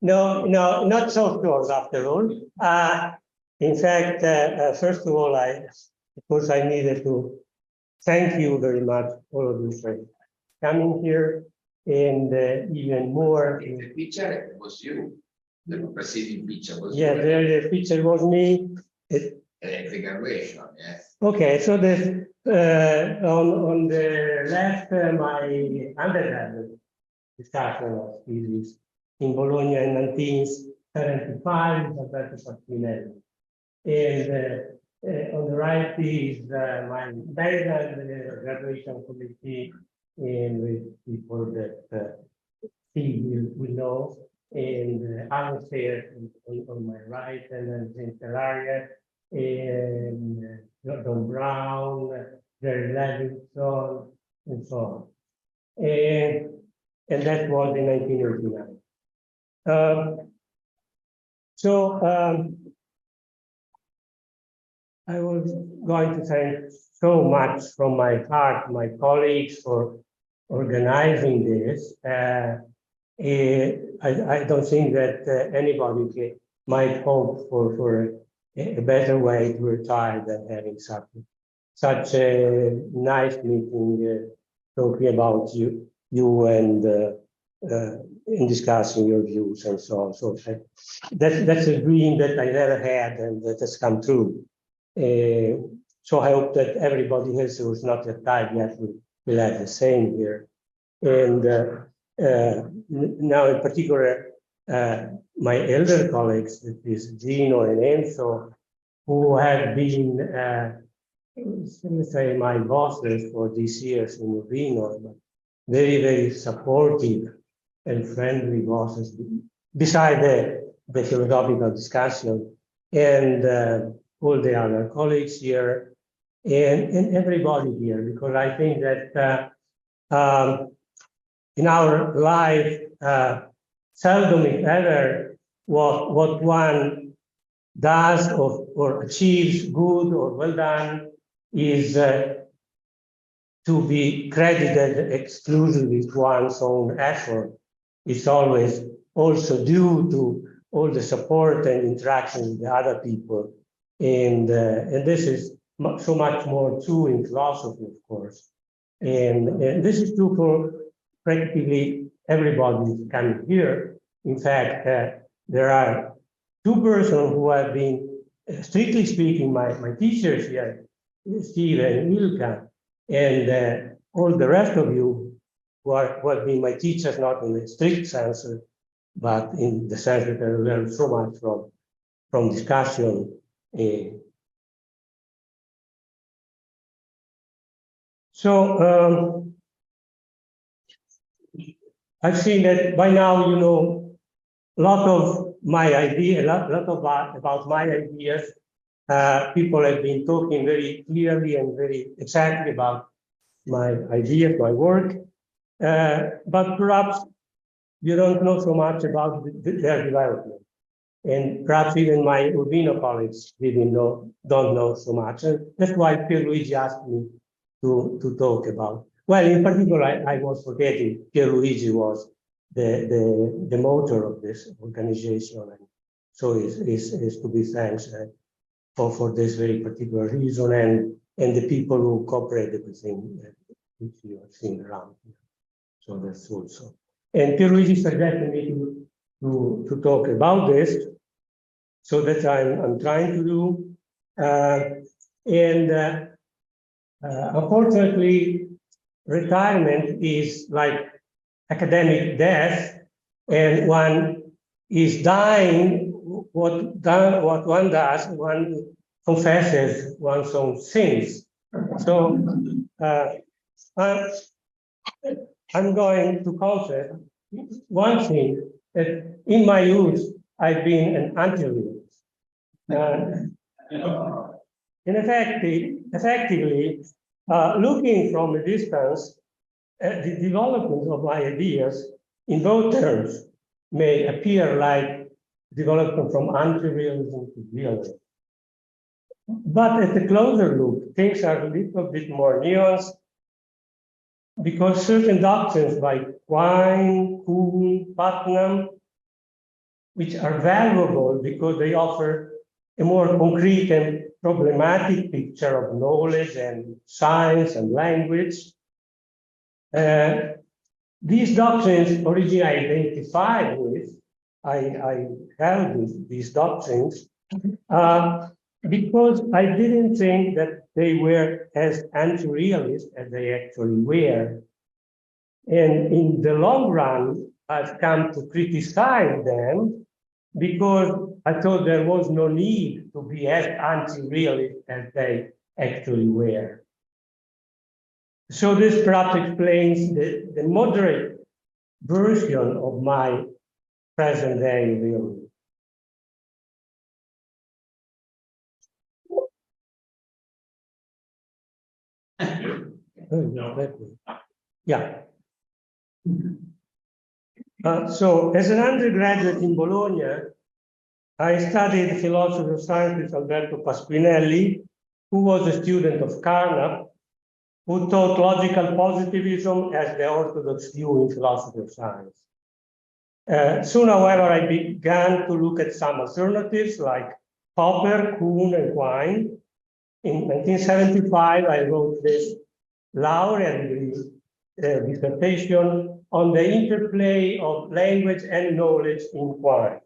No, not so short after all. In fact, first of all, of course, I needed to thank you very much, all of you, for coming here, and even more. The picture was you. The preceding picture was yeah, you. The picture was me. The graduation, yes. Okay, so on the left, my undergraduate discussion of physics in Bologna in 1975, Alberto Fattinelli. And on the right is my background graduation committee, and with people that Steve will know. And I was there on my right, and then James Terraria, and Don Brown, Jerry Levinson, and so on. And that was in 1989. I was going to thank so much from my heart my colleagues for organizing this. I don't think that anybody might hope for a better way to retire than having such a nice meeting, talking about you and in discussing your views and so on. So that's a dream that I never had and that has come true. So I hope that everybody else who's not retired yet will have the same here. And now in particular, my elder colleagues, that is Gino and Enzo, who have been, let me say, my bosses for these years in Urbino, but very, very supportive and friendly bosses, beside the philosophical discussion, and all the other colleagues here, and everybody here, because I think that in our life, seldom, if ever, what one does or achieves good or well done is to be credited exclusively to one's own effort. It's always also due to all the support and interaction with the other people. And this is so much more true in philosophy, of course. And this is true for practically everybody coming here. In fact, there are two persons who have been, strictly speaking, my teachers here, Steve and Ilka, and all the rest of you who have been my teachers, not in the strict sense, but in the sense that I learned so much from discussion. So I've seen that by now you know a lot of my idea, a lot about my ideas. People have been talking very clearly and very exactly about my ideas, my work, but perhaps you don't know so much about their development. And perhaps even my Urbino colleagues don't know so much. And that's why Pierluigi asked me to talk about. Well, in particular, I was forgetting Pierluigi was the motor of this organization. And so is to be thanked for this very particular reason and the people who cooperated everything which you are seeing around here. So that's also. And Pierluigi suggested me to talk about this, so that I'm trying to do. Unfortunately, retirement is like academic death, and one is dying. What one does, one confesses one's own sins. So I'm going to confess one thing, that in my youth I've been an anti-realist. And effectively, looking from a distance, the development of my ideas in both terms may appear like development from anti-realism to realism. But at a closer look, things are a little bit more nuanced, because certain doctrines by Quine, Kuhn, Putnam which are valuable because they offer a more concrete and problematic picture of knowledge and science and language. These doctrines originally I identified with, I held these doctrines because I didn't think that they were as anti-realist as they actually were. And in the long run, I've come to criticize them because I thought there was no need to be as anti-realist as they actually were. So this perhaps explains the moderate version of my present day realism. Yeah. So as an undergraduate in Bologna, I studied philosophy of science with Alberto Pasquinelli, who was a student of Carnap, who taught logical positivism as the orthodox view in philosophy of science. Soon, however, I began to look at some alternatives like Popper, Kuhn, and Quine. In 1975, I wrote this laureate dissertation on the interplay of language and knowledge in Quine.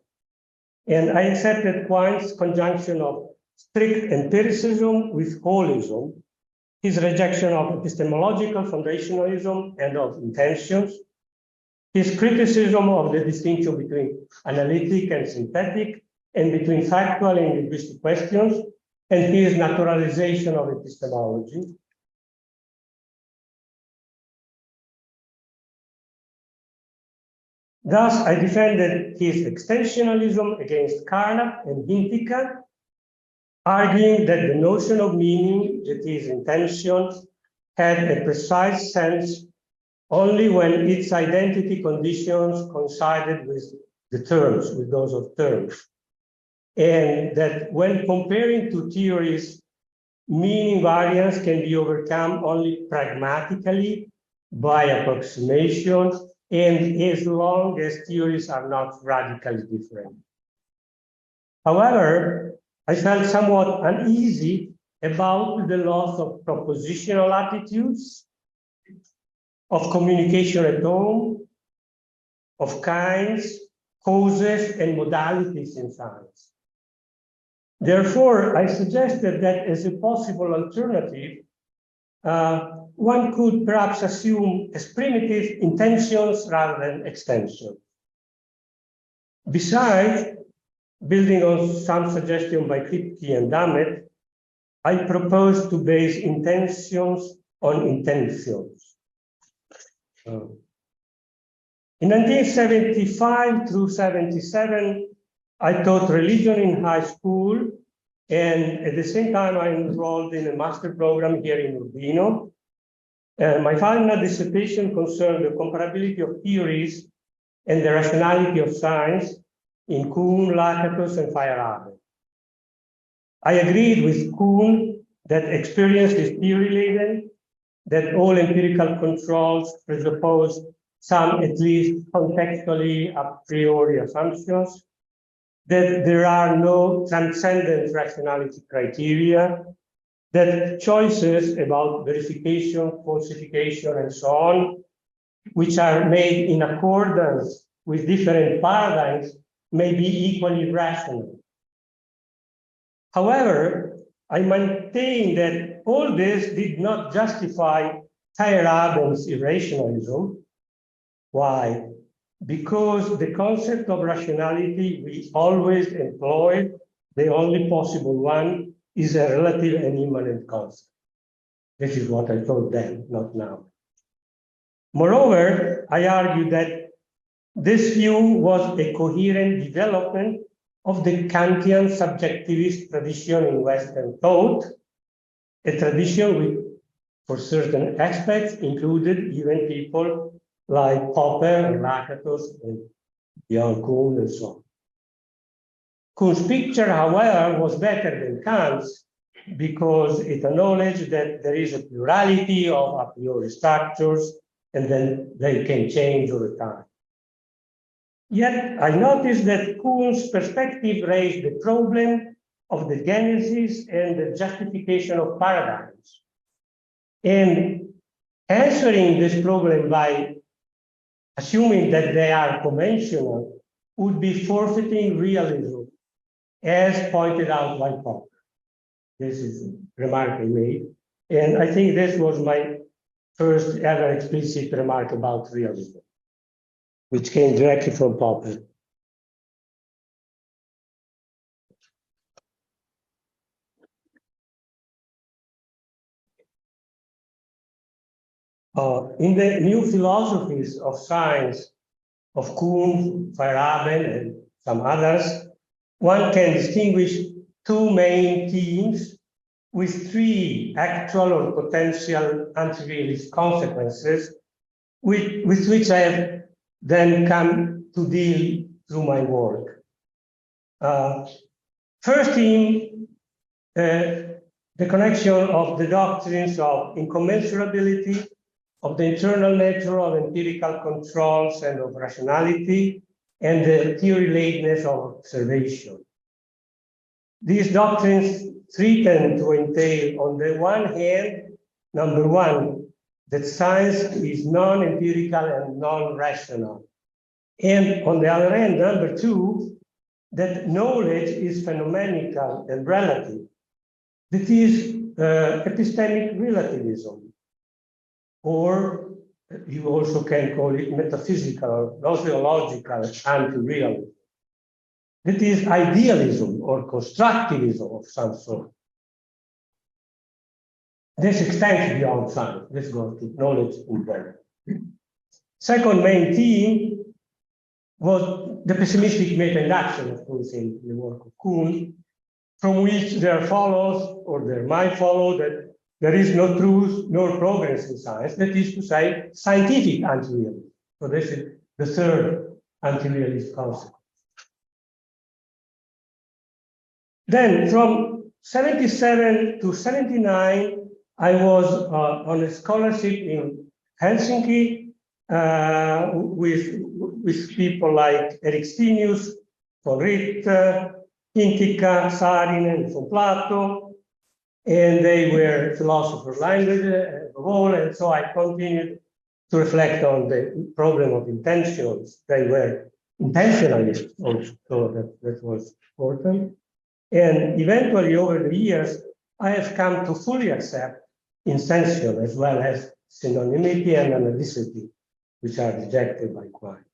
And I accepted Quine's conjunction of strict empiricism with holism, his rejection of epistemological foundationalism and of intentions, his criticism of the distinction between analytic and synthetic, and between factual and linguistic questions, and his naturalization of epistemology. Thus, I defended his extensionalism against Carnap and Hintika, arguing that the notion of meaning, that is, intention, had a precise sense only when its identity conditions coincided with the terms, with those of terms. And that when comparing two theories, meaning variance can be overcome only pragmatically by approximation, and as long as theories are not radically different. However, I felt somewhat uneasy about the loss of propositional attitudes, of communication at home, of kinds, causes, and modalities in science. Therefore, I suggested that as a possible alternative, one could perhaps assume as primitive intentions rather than extensions. Besides, building on some suggestion by Kripke and Dammit, I propose to base intentions on intentions. In 1975 through 77, I taught religion in high school, and at the same time I enrolled in a master program here in Urbino. My final dissertation concerned the comparability of theories and the rationality of science in Kuhn, Lakatos, and Feyerabend. I agreed with Kuhn that experience is theory-laden, that all empirical controls presuppose some at least contextually a priori assumptions, that there are no transcendent rationality criteria, that choices about verification, falsification, and so on, which are made in accordance with different paradigms, may be equally rational. However, I maintain that all this did not justify Feyerabend's irrationalism. Why? Because the concept of rationality we always employ, the only possible one, is a relative and immanent concept. This is what I told them, not now. Moreover, I argue that this view was a coherent development of the Kantian subjectivist tradition in Western thought, a tradition which, for certain aspects, included even people like Popper and Lakatos and Jan Kuhn and so on. Kuhn's picture, however, was better than Kant's because it acknowledged that there is a plurality of a priori structures and then they can change over time. Yet I noticed that Kuhn's perspective raised the problem of the genesis and the justification of paradigms. And answering this problem by assuming that they are conventional would be forfeiting realism, as pointed out by Popper. This is a remark I made. And I think this was my first ever explicit remark about realism, which came directly from Popper. In the new philosophies of science of Kuhn, Feyerabend, and some others, one can distinguish two main themes with three actual or potential anti-realist consequences with which I have then come to deal through my work. First theme, the connection of the doctrines of incommensurability, of the internal nature of empirical controls and of rationality, and the theory-ladeness of observation. These doctrines threaten to entail, on the one hand, number one, that science is non-empirical and non-rational. And on the other hand, number two, that knowledge is phenomenological and relative. That is epistemic relativism, or you also can call it metaphysical or gnosiological anti-realism. That is idealism or constructivism of some sort. This extends beyond science. This goes to knowledge in general. Second main theme was the pessimistic meta-induction, of course, in the work of Kuhn, from which there follows, or there might follow, that there is no truth nor progress in science. That is to say, scientific anti-realism. So this is the third anti-realist concept. Then from 77 to 79, I was on a scholarship in Helsinki with people like Erik Stenius, von Ritter, Intica, Saarinen, von Plato, and they were philosopher language above all, and so I continued to reflect on the problem of intentions. They were intentionalists also, so that was important. And eventually, over the years, I have come to fully accept intention as well as synonymity and analyticity, which are rejected by Quine.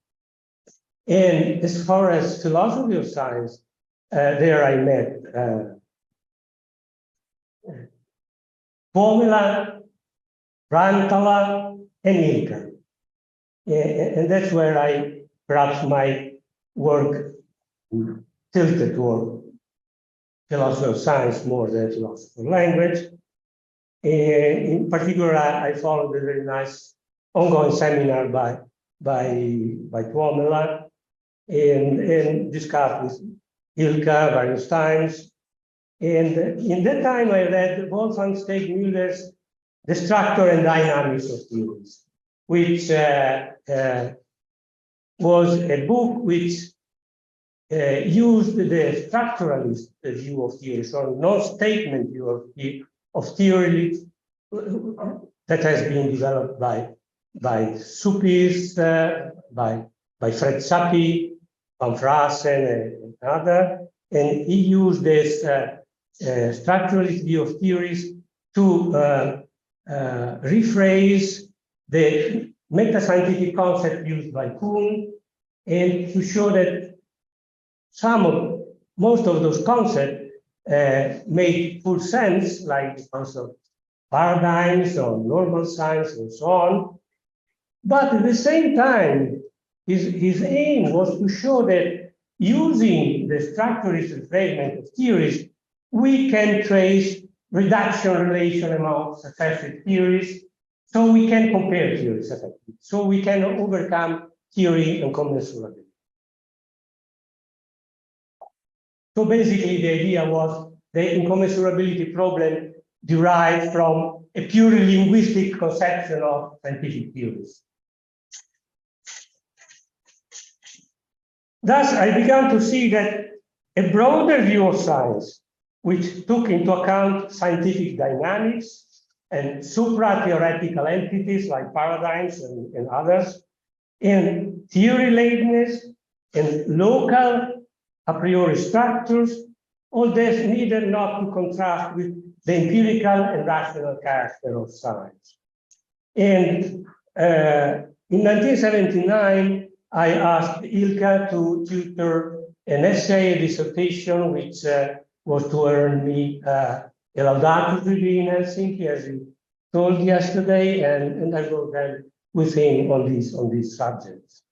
And as far as philosophy of science, there I met Tuomela, Rantala, and Ilka. And that's where perhaps my work tilted toward philosophy of science more than philosophy of language. In particular, I followed a very nice ongoing seminar by Tuomela and discussed with Ilka various times. And in that time, I read Wolfgang Stegmüller's The Structure and Dynamics of Theories, which was a book which used the structuralist view of theory, or non-statement view of theory that has been developed by Suppis, by Fred Sappi, Van Frassen, and others. And he used this structuralist view of theories to rephrase the meta-scientific concept used by Kuhn and to show that most of those concepts made full sense, like the concept of paradigms or normal science and so on. But at the same time, his aim was to show that using the structuralist rephrasing of theories, we can trace reduction relation among successive theories, so we can compare theories effectively, so we can overcome theory and commensurability. So basically, the idea was the incommensurability problem derived from a purely linguistic conception of scientific theories. Thus, I began to see that a broader view of science, which took into account scientific dynamics and supra-theoretical entities like paradigms and others, and theory-ladeness and local a priori structures, all this needed not to contrast with the empirical and rational character of science. And in 1979, I asked Ilka to tutor an essay, a dissertation, which was to earn me a laudato degree in Helsinki, as you told yesterday, and I wrote then with him on these subjects.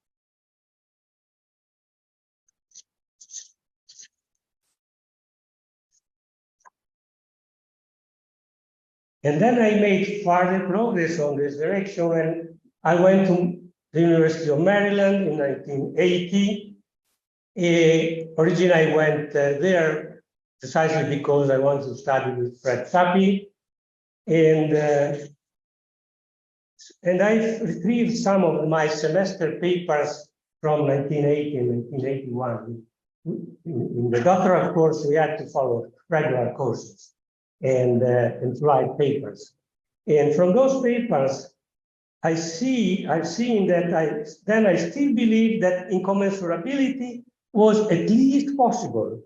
And then I made further progress on this direction, and I went to the University of Maryland in 1980. Originally, I went there precisely because I wanted to study with Fred Sappi, and I retrieved some of my semester papers from 1980 and 1981. In the doctoral course, we had to follow regular courses and write papers. And from those papers, I've seen that I still believe that incommensurability was at least possible,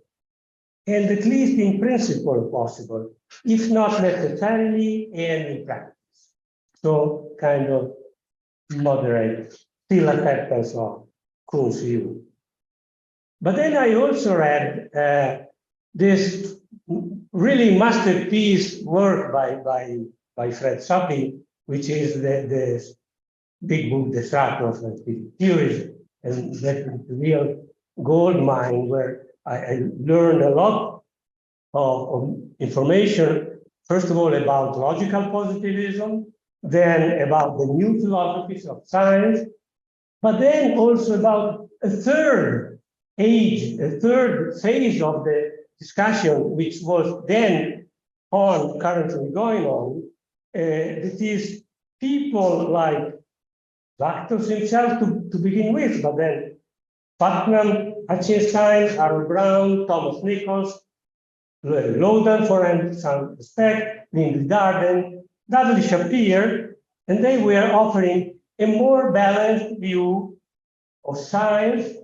and at least in principle possible, if not necessarily and in practice. So kind of moderate, still acceptance of Kuhn's view. But then I also read this really masterpiece work by Fred Sappi, which is the big book, The Strata of Scientific Theories, and that's a real gold mine where I learned a lot of information, first of all, about logical positivism, then about the new philosophies of science, but then also about a third age, a third phase of the discussion, which was then currently going on, that is people like Lactose himself to begin with, but then Putnam, Hutchinson, Harold Brown, Thomas Nichols, Loden, for some respect, Lindsay Darden, Dudley Shapiro, and they were offering a more balanced view of science,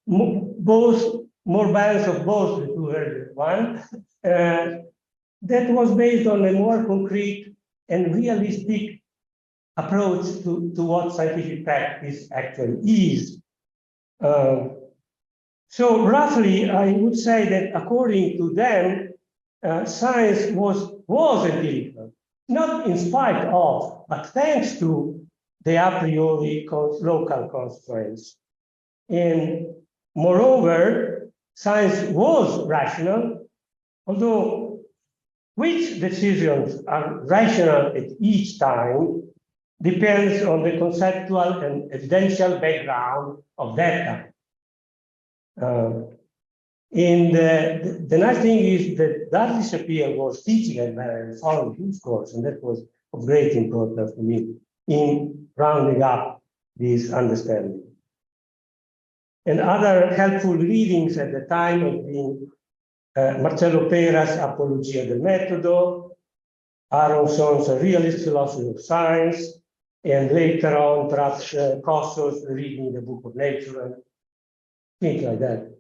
more balance of both the two earlier ones, that was based on a more concrete and realistic approach to what scientific practice actually is. So roughly, I would say that according to them, science was empirical, not in spite of, but thanks to the a priori local constraints. And moreover, science was rational, although which decisions are rational at each time depends on the conceptual and evidential background of that time. And the nice thing is that Dudley Shapiro was teaching and following his course, and that was of great importance for me in rounding up this understanding. And other helpful readings at the time have been Marcello Pera's Apologia del Metodo, Aronson's Realist Philosophy of Science, and later on, perhaps Kosso's reading the Book of Nature, and things like that.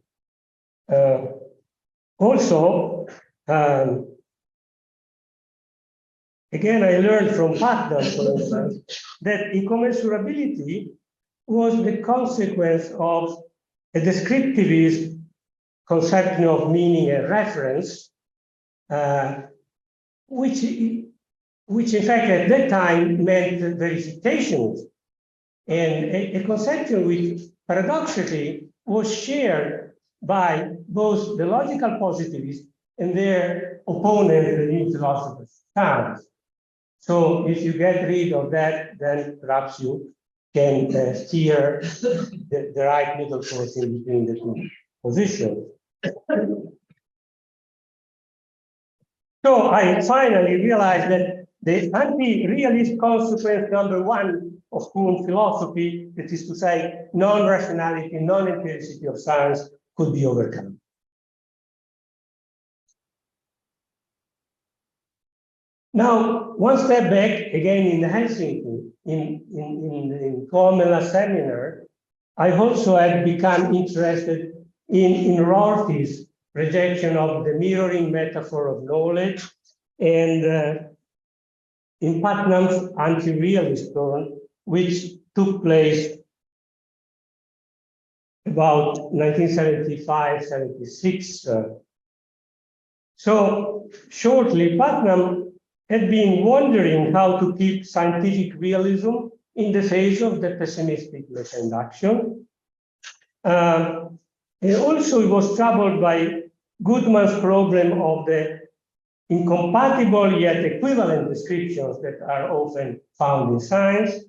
Also, again, I learned from Putnam, for instance, that incommensurability was the consequence of a descriptivist conception of meaning and reference, which in fact at that time meant verification, and a conception which paradoxically was shared by both the logical positivists and their opponent, the new philosophers, science. So if you get rid of that, then perhaps you can steer the right middle course in between the two positions. So I finally realized that the anti-realist consequence number one of Kuhn's philosophy, that is to say, non-rationality, non-empiricity of science, could be overcome. Now, one step back, again in Helsinki, in Formula seminar, I also had become interested in Rorty's rejection of the mirroring metaphor of knowledge and in Putnam's anti-realist turn, which took place about 1975-76. So shortly, Putnam had been wondering how to keep scientific realism in the face of the pessimistic induction. And also he was troubled by Goodman's problem of the incompatible yet equivalent descriptions that are often found in science.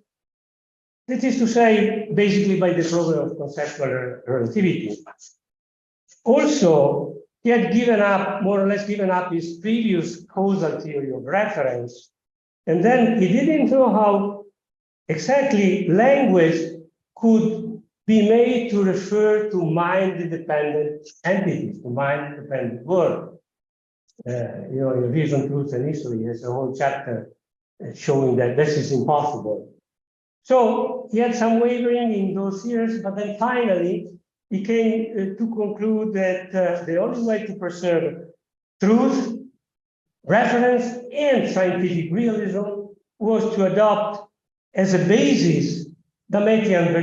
That is to say, basically by the problem of conceptual relativity. Also, he had given up, more or less given up his previous causal theory of reference. And then he didn't know how exactly language could be made to refer to mind-dependent entities, to mind-dependent world. In Reason, Truth, and History has a whole chapter showing that this is impossible. So he had some wavering in those years, but then finally he came to conclude that the only way to preserve truth, reference, and scientific realism was to adopt as a basis Dametian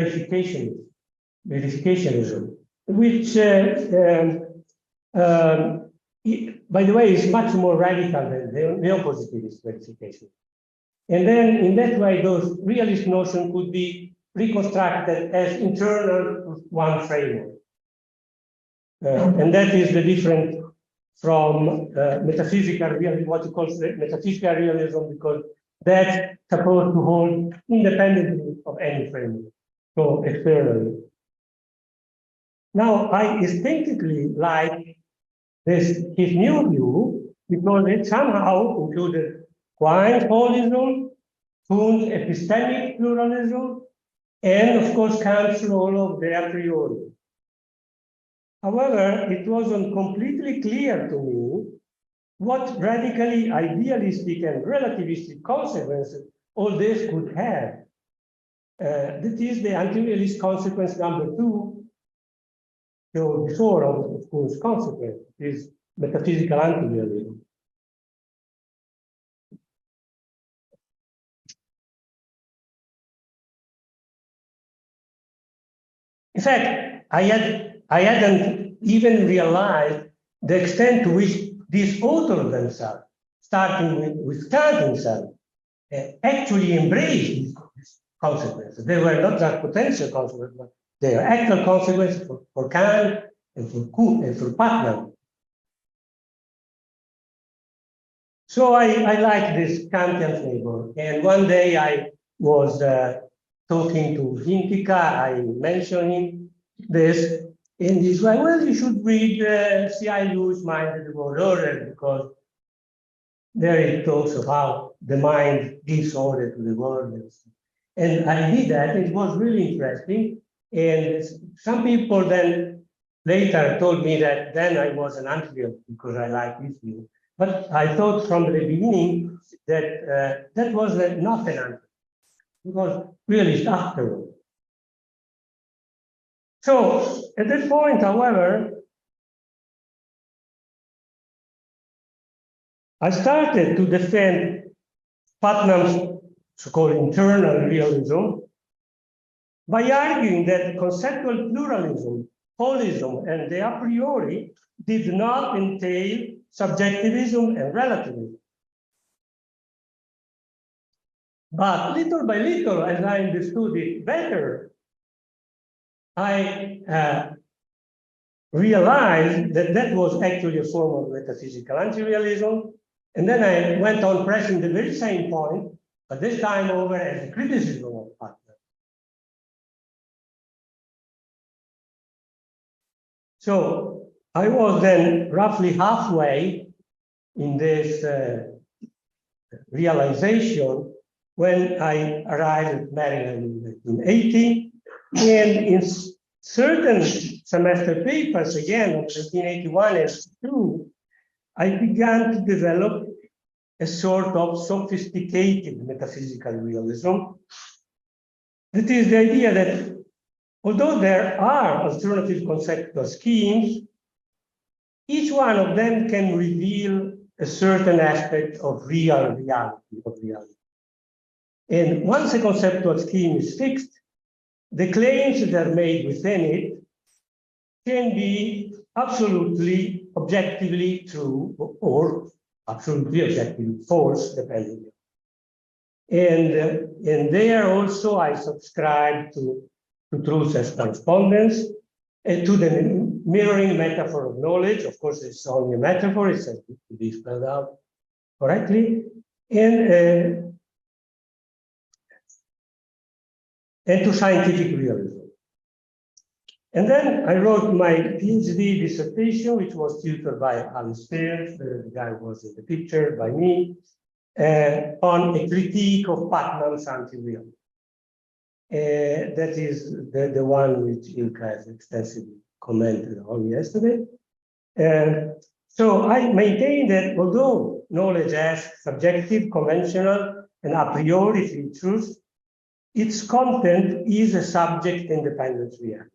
verificationism, which, by the way, is much more radical than the neo-positivist verification. And then in that way, those realist notions could be reconstructed as internal to one framework. And that is the difference from metaphysical realism, what you call metaphysical realism, because that's supposed to hold independently of any framework, so externally. Now, I instinctively like his new view because it somehow included Quine's holism, Kuhn's epistemic pluralism, and of course Kant's role of the a priori. However, it wasn't completely clear to me what radically idealistic and relativistic consequences all this could have. That is the anti-realist consequence number two, so before of Kuhn's consequence, is metaphysical anti-realism. In fact, I hadn't even realized the extent to which these authors themselves, starting with Kant himself, actually embraced these consequences. They were not just potential consequences, but they are actual consequences for Kant and for Kuhn and for Putnam. So I like this Kantian flavor. And one day I was talking to Hintika, I mentioned this, and he's like, well, you should read C.I. Lewis' Mind of the World Order, because there it talks of how the mind gives order to the world. And I did that, it was really interesting. And some people then later told me that then I was an anti-realist because I like this view. But I thought from the beginning that that was not an answer. It was realist after all. So at that point, however, I started to defend Putnam's so-called internal realism by arguing that conceptual pluralism, holism, and the a priori did not entail subjectivism and relativism. But little by little, as I understood it better, I realized that that was actually a form of metaphysical anti-realism. And then I went on pressing the very same point, but this time over as a criticism of Putnam. So I was then roughly halfway in this realization when I arrived at Maryland in 1980, and in certain semester papers, again, in 1981 and 2, I began to develop a sort of sophisticated metaphysical realism. That is the idea that although there are alternative conceptual schemes, each one of them can reveal a certain aspect of reality. And once a conceptual scheme is fixed, the claims that are made within it can be absolutely objectively true or absolutely objectively false, depending. And there also I subscribe to truth as correspondence, and to the mirroring metaphor of knowledge. Of course, it's only a metaphor, it has to be spelled out correctly, and to scientific realism. And then I wrote my PhD dissertation, which was tutored by Alai, the guy who was in the picture, by me, on a critique of Putnam's anti-realism. That is the one which Ilka has extensively commented on yesterday. So I maintain that although knowledge has subjective, conventional, and a priori features, its content is a subject-independent reality.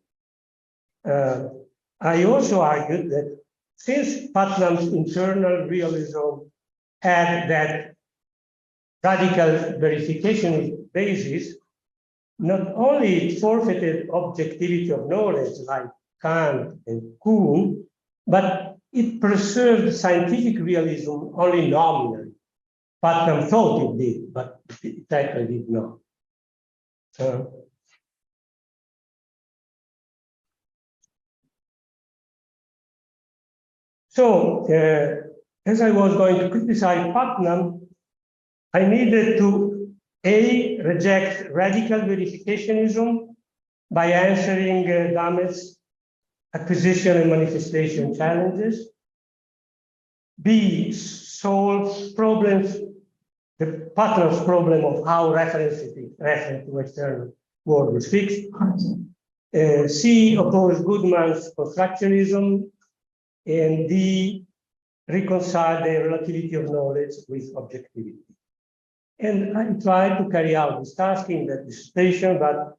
I also argued that since Putnam's internal realism had that radical verification basis, not only it forfeited objectivity of knowledge like Kant and Kuhn, but it preserved scientific realism only nominally. Putnam thought it did, but it actually did not. As I was going to criticize Putnam, I needed to A, reject radical verificationism by answering Dammett's acquisition and manifestation challenges. B, solve problems, the Putnam's problem of how reference to external world was fixed. C, oppose Goodman's constructionism. And D, reconcile the relativity of knowledge with objectivity. And I tried to carry out this task in that dissertation, but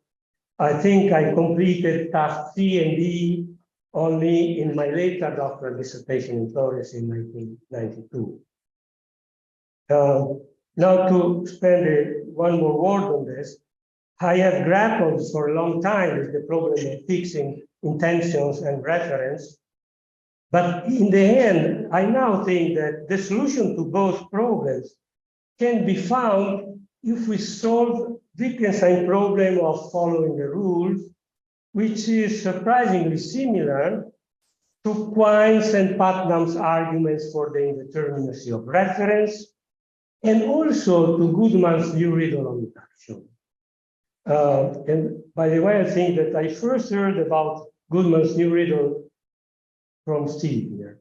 I think I completed task C and D only in my later doctoral dissertation in Florence in 1992. Now to spend one more word on this, I have grappled for a long time with the problem of fixing intentions and reference. But in the end, I now think that the solution to both problems can be found if we solve Wittgenstein's problem of following the rules, which is surprisingly similar to Quine's and Putnam's arguments for the indeterminacy of reference, and also to Goodman's new riddle on induction. And by the way, I think that I first heard about Goodman's new riddle from Steve here.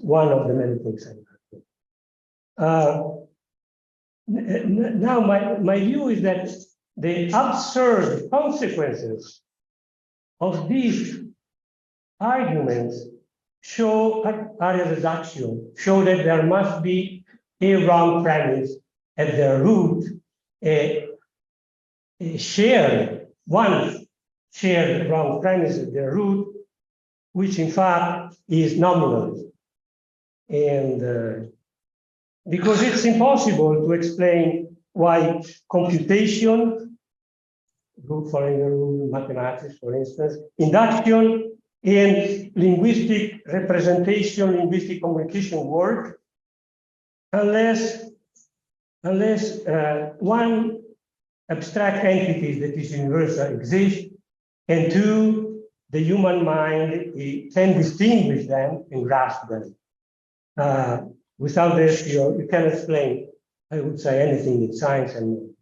One of the many things I heard. Now, my view is that the absurd consequences of these arguments show area reduction, show that there must be a wrong premise at their root, a shared, one shared wrong premise at their root, which in fact is nominalism. And because it's impossible to explain why computation, root following a rule, mathematics, for instance, induction, and linguistic representation, linguistic communication work, unless one abstract entity that is universal exists, and two, the human mind can distinguish them and grasp them. Without this, you can explain, I would say, anything in science and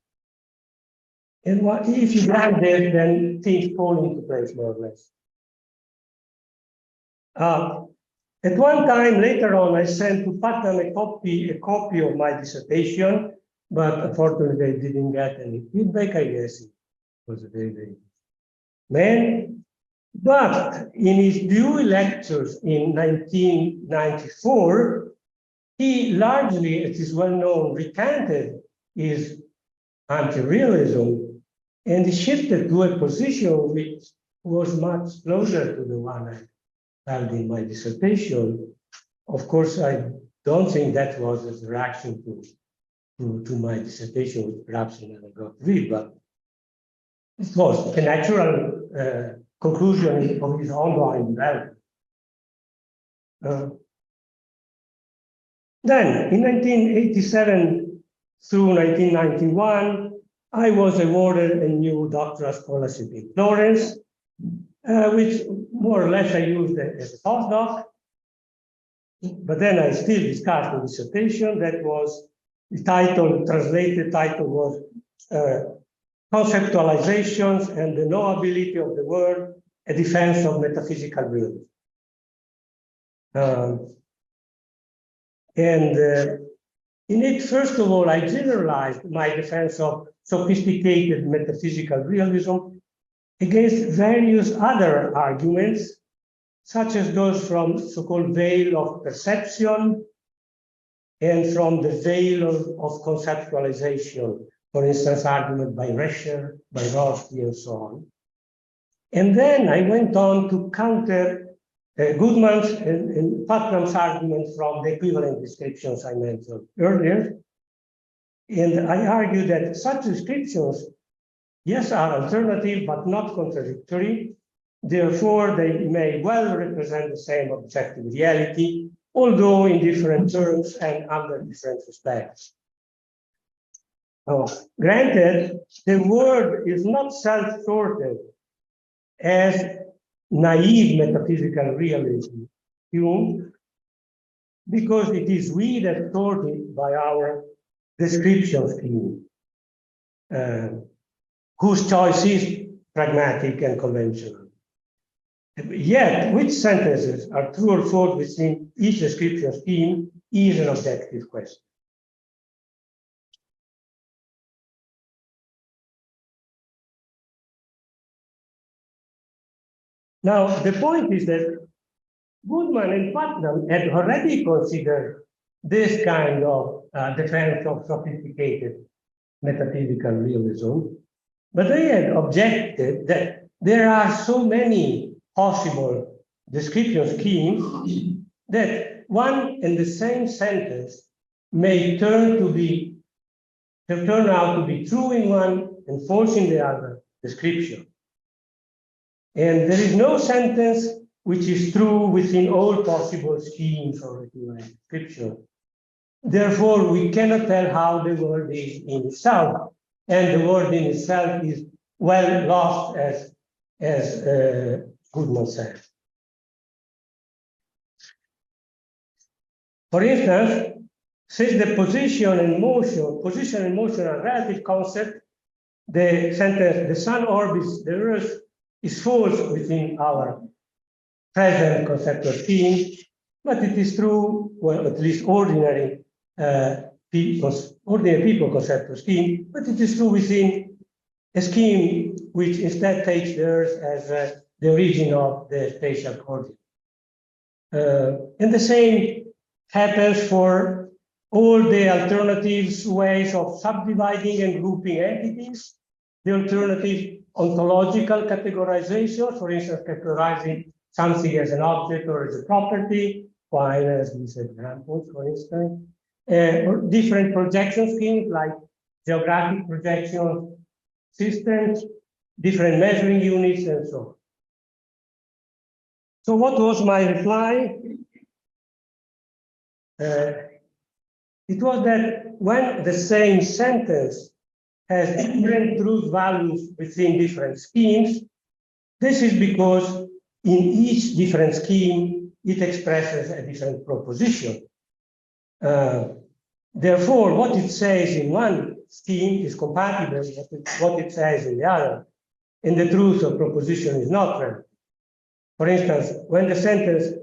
if you grant this, then things fall into place more or less. At one time, later on, I sent to Putnam a copy of my dissertation, but unfortunately, I didn't get any feedback. I guess it was a very, very man. But in his Dewey lectures in 1994, he largely, it is well known, recanted his anti-realism and he shifted to a position which was much closer to the one I held in my dissertation. Of course, I don't think that was a reaction to my dissertation, which perhaps I never got to read, but it was a natural conclusion of his ongoing development. Then, in 1987 through 1991, I was awarded a new doctoral scholarship in Florence, which more or less I used as a postdoc. But then I still discussed the dissertation. That was the title, translated title was Conceptualizations and the Knowability of the World, a Defense of Metaphysical Realism. In it, first of all, I generalized my defense of sophisticated metaphysical realism against various other arguments, such as those from so-called veil of perception and from the veil of conceptualization, for instance, argument by Rescher, by Roski, and so on. And then I went on to counter Goodman's and Putnam's argument from the equivalent descriptions I mentioned earlier. And I argue that such descriptions, yes, are alternative, but not contradictory. Therefore, they may well represent the same objective reality, although in different terms and under different respects. Granted, the word is not self-sorted as naive metaphysical realism, Hume, because it is we that sort it by our description scheme, whose choice is pragmatic and conventional. Yet, which sentences are true or false within each description scheme is an objective question. Now, the point is that Goodman and Putnam had already considered this kind of defense of sophisticated metaphysical realism, but they had objected that there are so many possible description schemes that one and the same sentence may turn out to be true in one and false in the other description. And there is no sentence which is true within all possible schemes or description. Therefore, we cannot tell how the world is in itself, and the world in itself is well lost, as Goodman said. For instance, since the position and motion are relative concept, the sentence, the sun orbits the Earth, is false within our present conceptual scheme, but it is true, well, at least ordinary people conceptual scheme, but it is true within a scheme which instead takes the Earth as the origin of the spatial coordinate. And the same happens for all the alternatives ways of subdividing and grouping entities, the alternative ontological categorization, for instance, categorizing something as an object or as a property, fine as these examples, for instance, or different projection schemes like geographic projection systems, different measuring units, and so on. So what was my reply? It was that when the same sentence has different truth values within different schemes, this is because in each different scheme, it expresses a different proposition. Therefore, what it says in one scheme is compatible with what it says in the other, and the truth of proposition is not relevant. For instance, when the sentence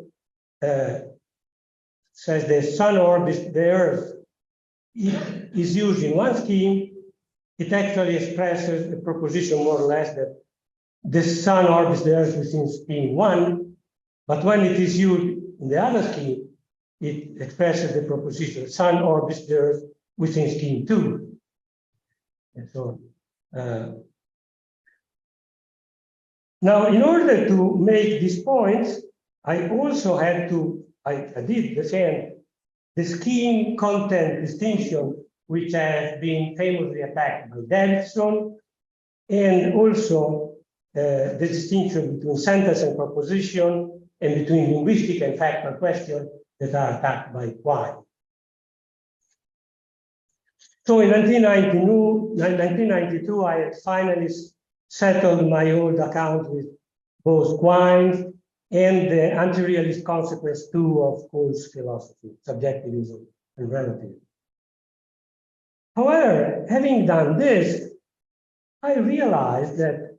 says the sun orbits the Earth is used in one scheme, it actually expresses a proposition more or less that the sun orbits the Earth within scheme 1, but when it is used in the other scheme, it expresses the proposition sun orbits the Earth within scheme 2. And so now, in order to make these points, I also had to, I did the same, the scheme content distinction, which has been famously attacked by Davidson, and also the distinction between sentence and proposition, and between linguistic and factual questions that are attacked by Quine. So in 1992, I finally settled my old account with both Quine and the anti-realist consequence too of Kuhn's philosophy, subjectivism and relativism. However, having done this, I realized that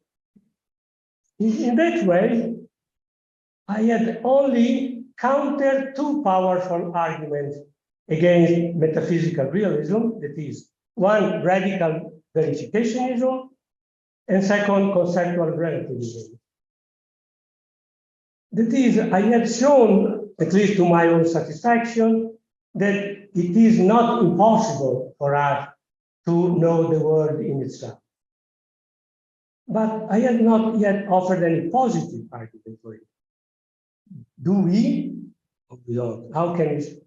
in that way, I had only countered two powerful arguments against metaphysical realism, that is, one, radical verificationism, and second, conceptual relativism. That is, I had shown, at least to my own satisfaction, that it is not impossible for us to know the world in itself. But I had not yet offered any positive argument for it. Do we? We don't. How can we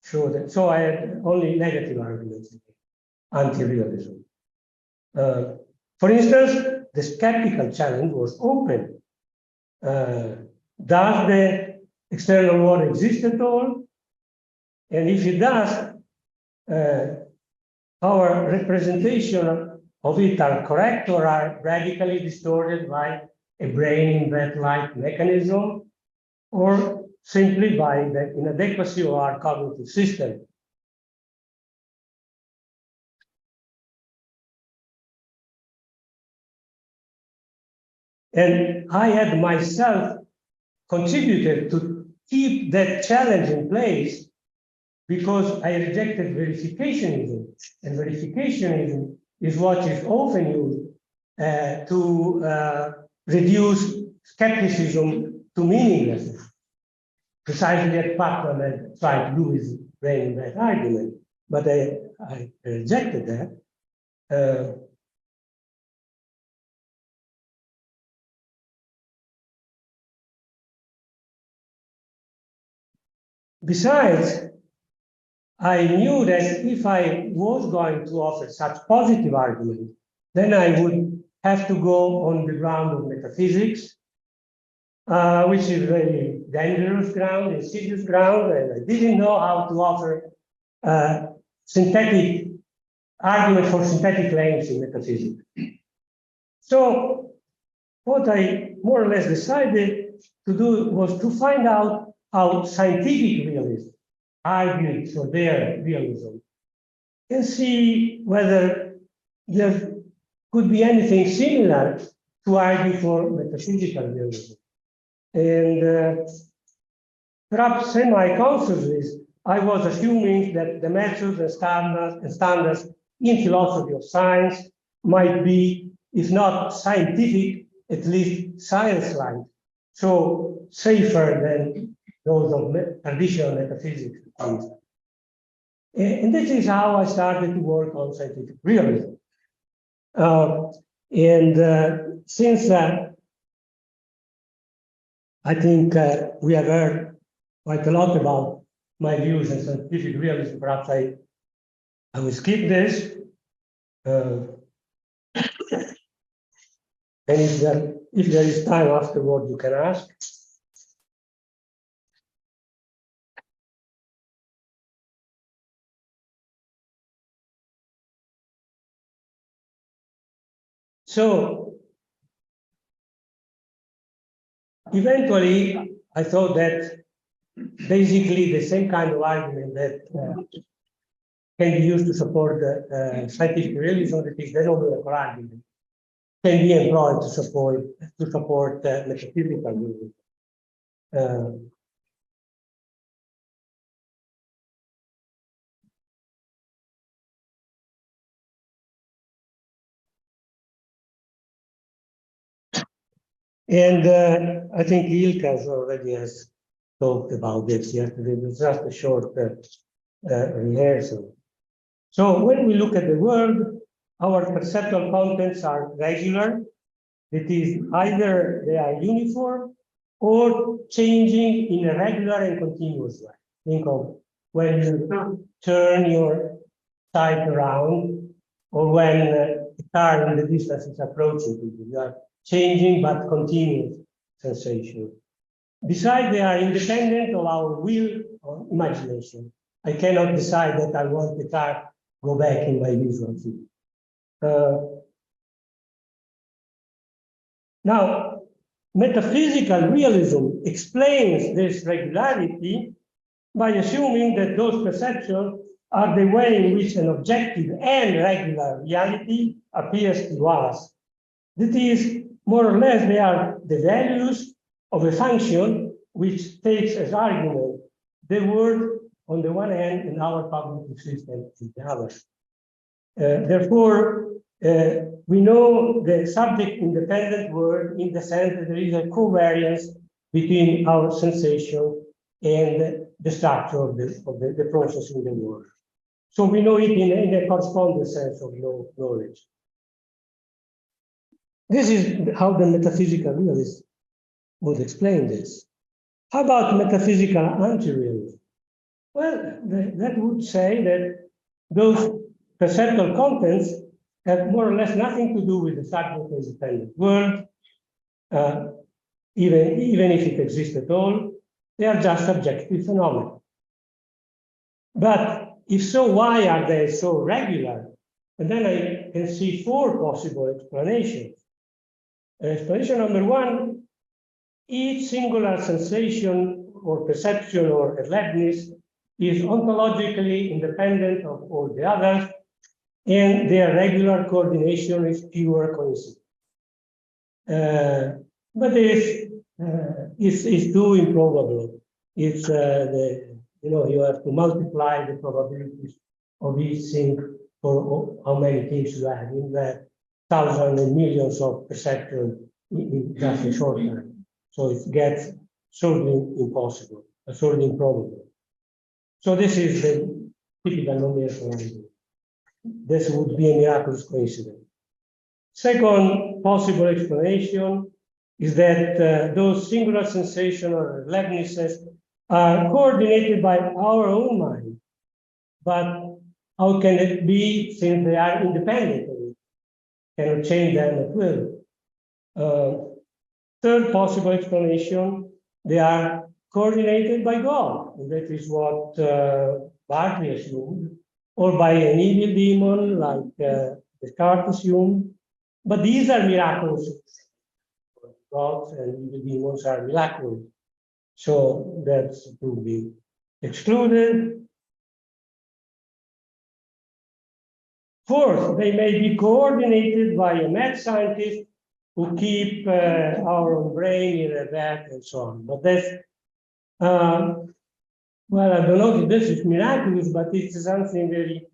show that? So I had only negative arguments, anti-realism. For instance, the skeptical challenge was open. Does the external world exist at all? And if it does, our representation of it are correct or are radically distorted by a brain in vat-like mechanism, or simply by the inadequacy of our cognitive system. And I had myself contributed to keep that challenge in place because I rejected verificationism. And verificationism is what is often used to reduce skepticism to meaninglessness. Precisely what Putnam had tried to do with brain that argument, but I rejected that. Besides, I knew that if I was going to offer such positive argument, then I would have to go on the ground of metaphysics, which is a very dangerous ground, insidious ground, and I didn't know how to offer synthetic argument for synthetic claims in metaphysics. So what I more or less decided to do was to find out how scientific realists argued for their realism and see whether there could be anything similar to argue for metaphysical realism. And perhaps semi-consciously, I was assuming that the methods and standards in philosophy of science might be, if not scientific, at least science-like, so safer than those of traditional metaphysics. And this is how I started to work on scientific realism. Since I think we have heard quite a lot about my views on scientific realism, perhaps I will skip this. And if there is time afterward, you can ask. So eventually, I thought that basically the same kind of argument that can be used to support scientific realism, that is the novel argument, can be employed to support metaphysical realism. And I think Ilkas already has talked about this yesterday. It was just a short rehearsal. So when we look at the world, our perceptual contents are regular. That is, either they are uniform or changing in a regular and continuous way. Think of when you turn your sight around, or when a car in the distance is approaching you. You are changing but continuous sensation. Besides, they are independent of our will or imagination. I cannot decide that I want the car go back in my visual field. Now, metaphysical realism explains this regularity by assuming that those perceptions are the way in which an objective and regular reality appears to us. That is, more or less, they are the values of a function which takes as argument the world on the one hand and our cognitive system on the other. Therefore, we know the subject-independent world in the sense that there is a covariance between our sensation and the structure of the process in the world. So we know it in a corresponding sense of knowledge. This is how the metaphysical realist would explain this. How about metaphysical anti-realism? Well, that would say that those perceptual contents have more or less nothing to do with the subject-independent world, even if it exists at all. They are just objective phenomena. But if so, why are they so regular? And then I can see four possible explanations. Explanation number one, each singular sensation or perception or alertness is ontologically independent of all the others, and their regular coordination is pure coincidence. But this is too improbable. It's you have to multiply the probabilities of each thing for how many things you have in the thousands and millions of perceptions in just a short time. So it gets certainly impossible, certainly improbable. So this is the typical numerical argument. This would be a miraculous coincidence. Second possible explanation is that those singular sensations or alertnesses are coordinated by our own mind. But how can it be since they are independent of it? Cannot change them at will. Third possible explanation, they are coordinated by God. And that is what Berkeley assumed, or by an evil demon like Descartes assumed. But these are miraculous. Gods and evil demons are miraculous. So that's to be excluded. Fourth, they may be coordinated by a mad scientist who keep our own brain in a vat and so on. But that's, well, I don't know if this is miraculous, but it's something very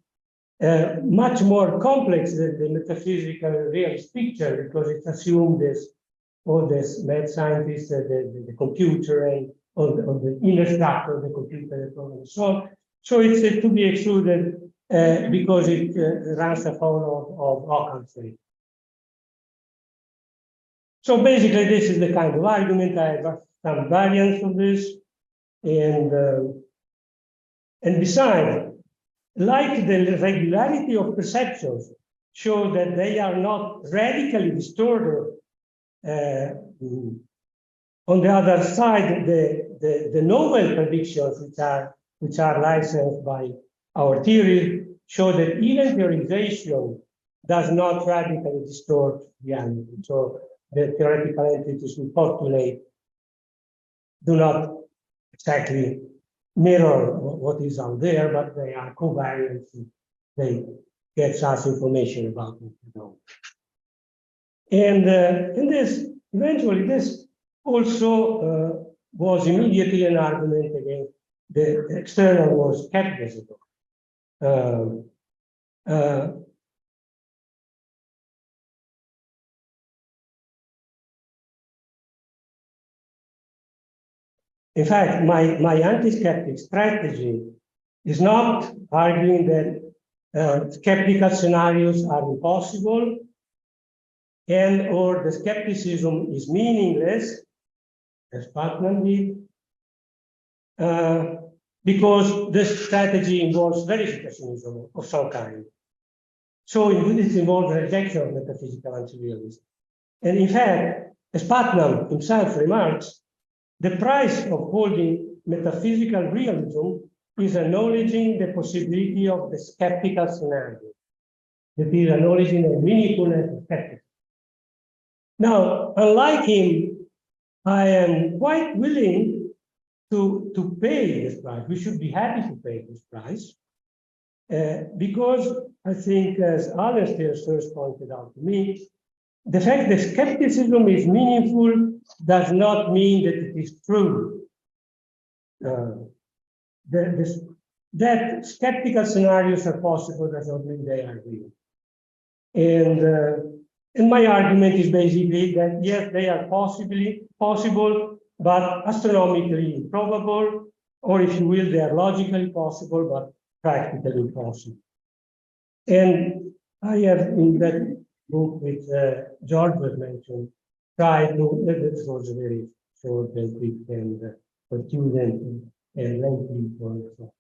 much more complex than the metaphysical realist picture, because it assumes this, all this mad scientists, the computer and all the inner structure of the computer and so on. So it's to be excluded because it runs afoul of Occam's theory. So basically, this is the kind of argument. I have some variants of this, and besides, like the regularity of perceptions show that they are not radically distorted. On the other side, the novel predictions, which are licensed by our theory, show that even theorization does not radically distort reality. So the theoretical entities we postulate do not exactly mirror what is out there, but they are covariant. They get us information about what we know. And in this, eventually, this also was immediately an argument against the external world skepticism. In fact, my anti-skeptic strategy is not arguing that skeptical scenarios are impossible and or the skepticism is meaningless, as Putnam did, because this strategy involves verificationism of some kind. So it involves rejection of metaphysical anti-realism. And in fact, as Putnam himself remarks, the price of holding metaphysical realism is acknowledging the possibility of the skeptical scenario. That is acknowledging the meaningfulness of skepticism. Now, unlike him, I am quite willing to pay this price. We should be happy to pay this price because I think, as Alistair first pointed out to me, the fact that skepticism is meaningful does not mean that it is true. That skeptical scenarios are possible does not mean they are real. And my argument is basically that yes, they are possible, but astronomically improbable, or if you will, they are logically possible, but practically impossible. And I have in that book which George was mentioned, tried to, this was a very short and quick and for students and lay people. So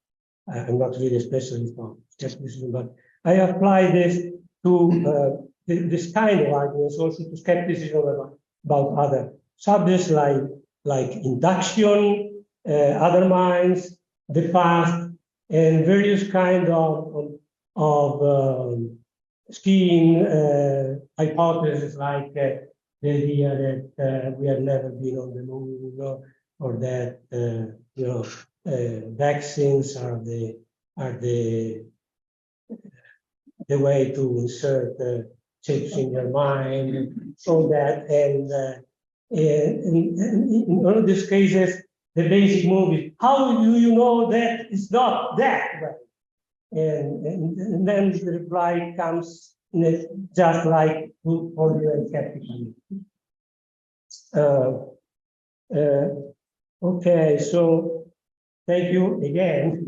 I'm not really a specialist on skepticism, but I apply this to this kind of arguments also to skepticism about other subjects like induction, other minds, the past, and various kinds of skiing hypotheses like the idea that we have never been on the moon, or that vaccines are the way to insert chips in your mind, so that and in all of these cases, the basic move is how do you know that it's not that way? And then the reply comes just like for you and skepticism. Okay, so thank you again.